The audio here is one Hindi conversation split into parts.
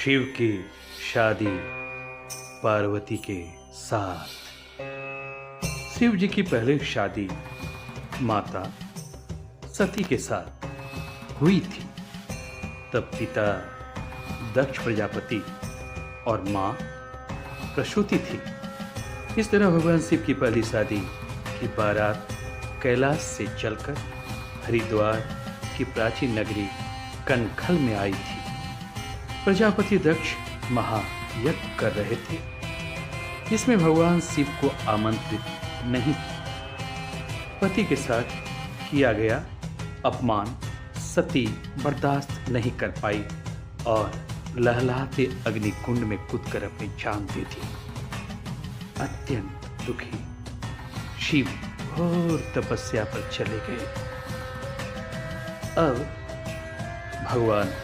शिव की शादी पार्वती के साथ। शिव जी की पहले शादी माता सती के साथ हुई थी। तब पिता दक्ष प्रजापति और माँ प्रसूति थी। इस तरह भगवान शिव की पहली शादी की बारात कैलाश से चलकर हरिद्वार की प्राचीन नगरी कनखल में आई थी। प्रजापति दक्ष महायज्ञ कर रहे थे, जिसमें भगवान शिव को आमंत्रित नहीं था। पति के साथ किया गया अपमान सती बर्दाश्त नहीं कर पाई और लहलाते अग्निकुंड में कूदकर अपनी जान दे दी। अत्यंत दुखी शिव घोर तपस्या पर चले गए। अब भगवान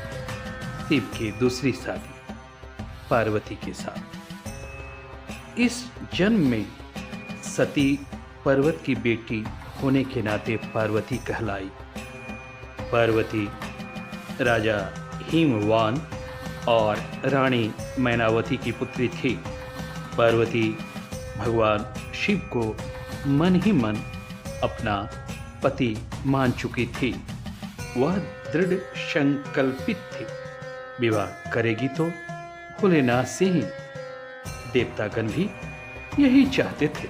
शिव की दूसरी शादी पार्वती के साथ। इस जन्म में सती पर्वत की बेटी होने के नाते पार्वती कहलाई। पार्वती राजा हिमवान और रानी मैनावती की पुत्री थी। पार्वती भगवान शिव को मन ही मन अपना पति मान चुकी थी। वह दृढ़ संकल्पित थी, विवाह करेगी तो भोलेनाथ से ही। देवतागण भी यही चाहते थे।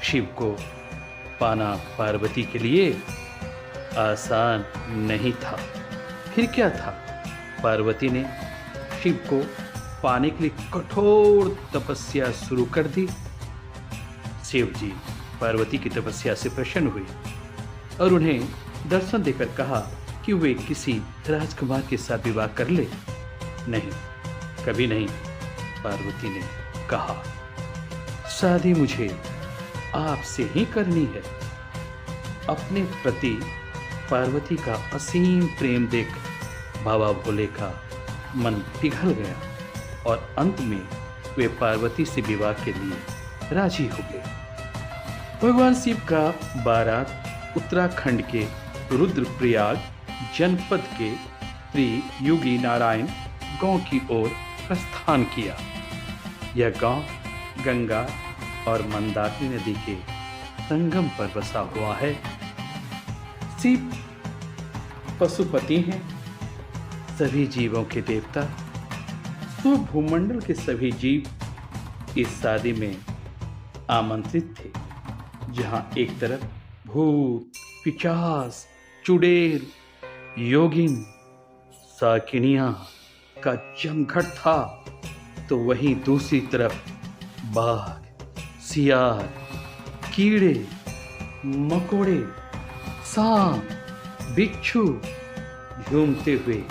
शिव को पाना पार्वती के लिए आसान नहीं था। फिर क्या था? पार्वती ने शिव को पाने के लिए कठोर तपस्या शुरू कर दी। शिव जी पार्वती की तपस्या से प्रसन्न हुए और उन्हें दर्शन देकर कहा कि वे किसी राजकुमार के साथ विवाह कर ले। नहीं, कभी नहीं, पार्वती ने कहा। शादी मुझे आपसे ही करनी है। अपने प्रति पार्वती का असीम प्रेम देख बाबा भोले का मन पिघल गया और अंत में वे पार्वती से विवाह के लिए राजी हो गए। भगवान शिव का बारात उत्तराखंड के रुद्रप्रयाग जनपद के त्रियुगी नारायण गांव की ओर प्रस्थान किया। यह गांव गंगा और मंदाकिनी नदी के संगम पर बसा हुआ है। शिव पशुपति हैं, सभी जीवों के देवता। तो भूमंडल के सभी जीव इस शादी में आमंत्रित थे, जहां एक तरफ भूत पिशाच चुड़ैल योगिन साकिनियां का जमघट था, तो वहीं दूसरी तरफ बाघ सियार कीड़े मकोड़े सांप बिच्छू झूमते हुए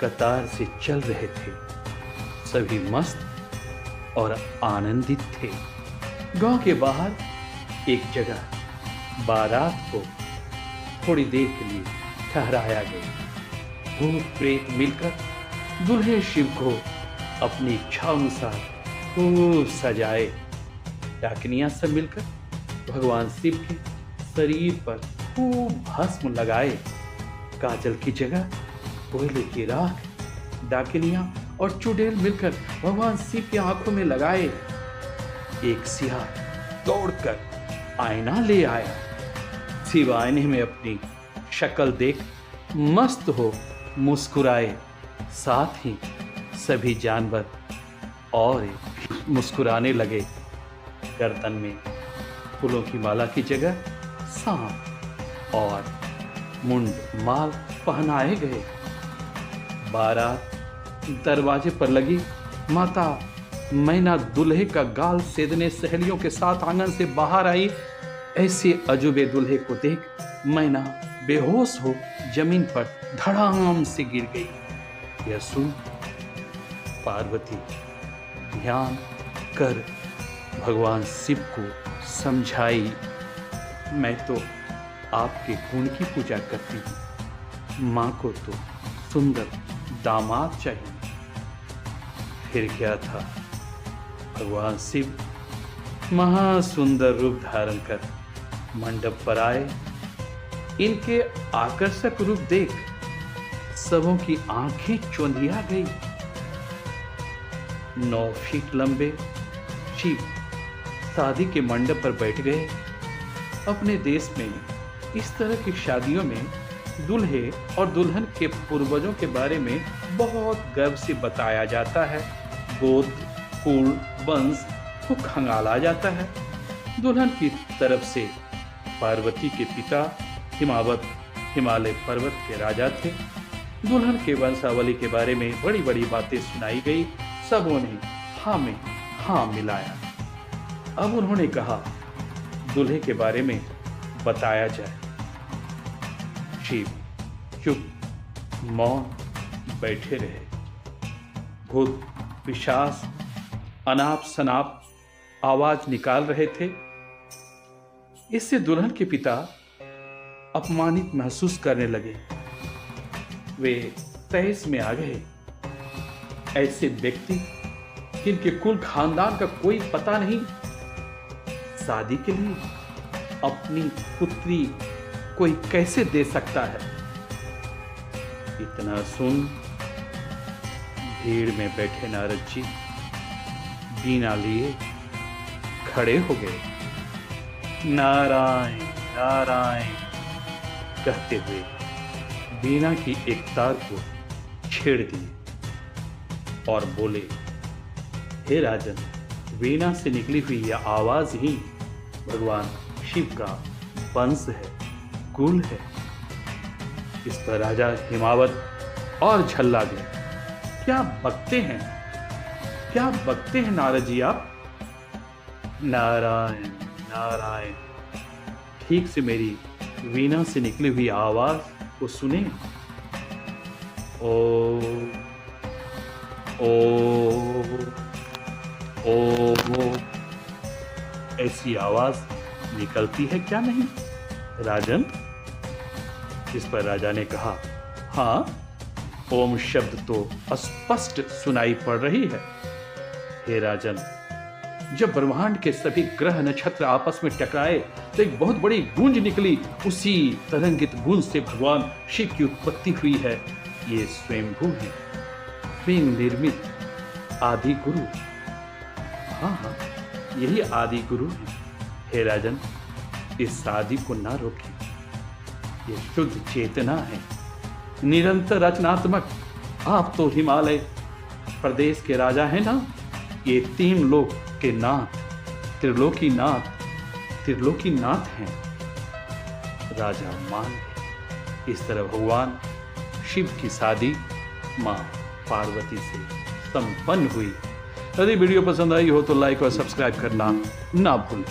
कतार से चल रहे थे। सभी मस्त और आनंदित थे। गांव के बाहर एक जगह बारात को थोड़ी देर के लिए ठहराया गया। भूत प्रेत मिलकर दूल्हे शिव को अपनी इच्छा अनुसार खूब सजाए। डाकिनियां सब मिलकर भगवान शिव के शरीर पर खूब भस्म लगाए। काजल की जगह कोयले की राख डाकिनियां और चुड़ैल मिलकर भगवान शिव की आंखों में लगाए। एक सियार दौड़कर आईना ले आया। शिव आईने में अपनी शक्ल देख मस्त हो मुस्कुराए। साथ ही सभी जानवर और मुस्कुराने लगे। गर्दन में फूलों की माला की जगह सांप और मुंड माल पहनाए गए। बारात दरवाजे पर लगी। माता मैना दूल्हे का गाल सेदने सहेलियों के साथ आंगन से बाहर आई। ऐसे अजूबे दूल्हे को देख मैना बेहोश हो जमीन पर धड़ाम से गिर गई। यह सुन पार्वती ध्यान कर भगवान शिव को समझाई, मैं तो आपके गुण की पूजा करती हूँ, माँ को तो सुंदर दामाद चाहिए। फिर क्या था? भगवान शिव महासुंदर रूप धारण कर मंडप पर आए। इनके आकर्षक रूप देख सबों की आंखें चौंधिया गई। 9 फीट लंबे शिव शादी के मंडप पर बैठ गए। अपने देश में इस तरह की शादियों में दूल्हे और दुल्हन के पूर्वजों के बारे में बहुत गर्व से बताया जाता है। गोत्र, कुल, वंश को खंगाला जाता है। दुल्हन की तरफ से पार्वती के पिता हिमावत हिमालय पर्वत के राजा थे। दुल्हन के वंशावली के बारे में बड़ी बड़ी बातें सुनाई गई। सबों ने हाँ में हाँ मिलाया। अब उन्होंने कहा दूल्हे के बारे में बताया जाए। शिव चुप मौन बैठे रहे। भूत पिशाच अनाप शनाप आवाज निकाल रहे थे। इससे दुल्हन के पिता अपमानित महसूस करने लगे। वे तहस में आ गए। ऐसे व्यक्ति जिनके कुल खानदान का कोई पता नहीं, शादी के लिए अपनी पुत्री कोई कैसे दे सकता है? इतना सुन भीड़ में बैठे नारद जी बीना लिए खड़े हो गए। नारायण नारायण कहते हुए बीना की एक तार को छेड़ दिए और बोले, हे राजन, वीणा से निकली हुई यह आवाज ही भगवान शिव का वंश है, कुल है। इस पर राजा हिमावत और झल्ला गए। क्या बकते हैं, क्या बकते हैं नारद जी आप? नारायण नारायण, ठीक से मेरी वीणा से निकली हुई आवाज को सुने। ओ ओ ओ ऐसी आवाज निकलती है क्या नहीं राजन? इस पर राजा ने कहा, हाँ, ओम शब्द तो स्पष्ट सुनाई पड़ रही है। हे राजन, जब ब्रह्मांड के सभी ग्रह नक्षत्र आपस में टकराए तो एक बहुत बड़ी गूंज निकली। उसी तरंगित गूंज से भगवान शिव की उत्पत्ति हुई है। ये स्वयंभू है, स्वयं निर्मित आदि गुरु। हाँ हाँ, यही आदि गुरु है। हे राजन, इस शादी को ना रोकें। ये शुद्ध चेतना है, निरंतर रचनात्मक। आप तो हिमालय प्रदेश के राजा हैं ना। ये 3 लोक के नाथ, त्रिलोकीनाथ हैं। राजा मान गए। इस तरह भगवान शिव की शादी मां पार्वती से संपन्न हुई। यदि वीडियो पसंद आई हो तो लाइक और सब्सक्राइब करना ना भूलें।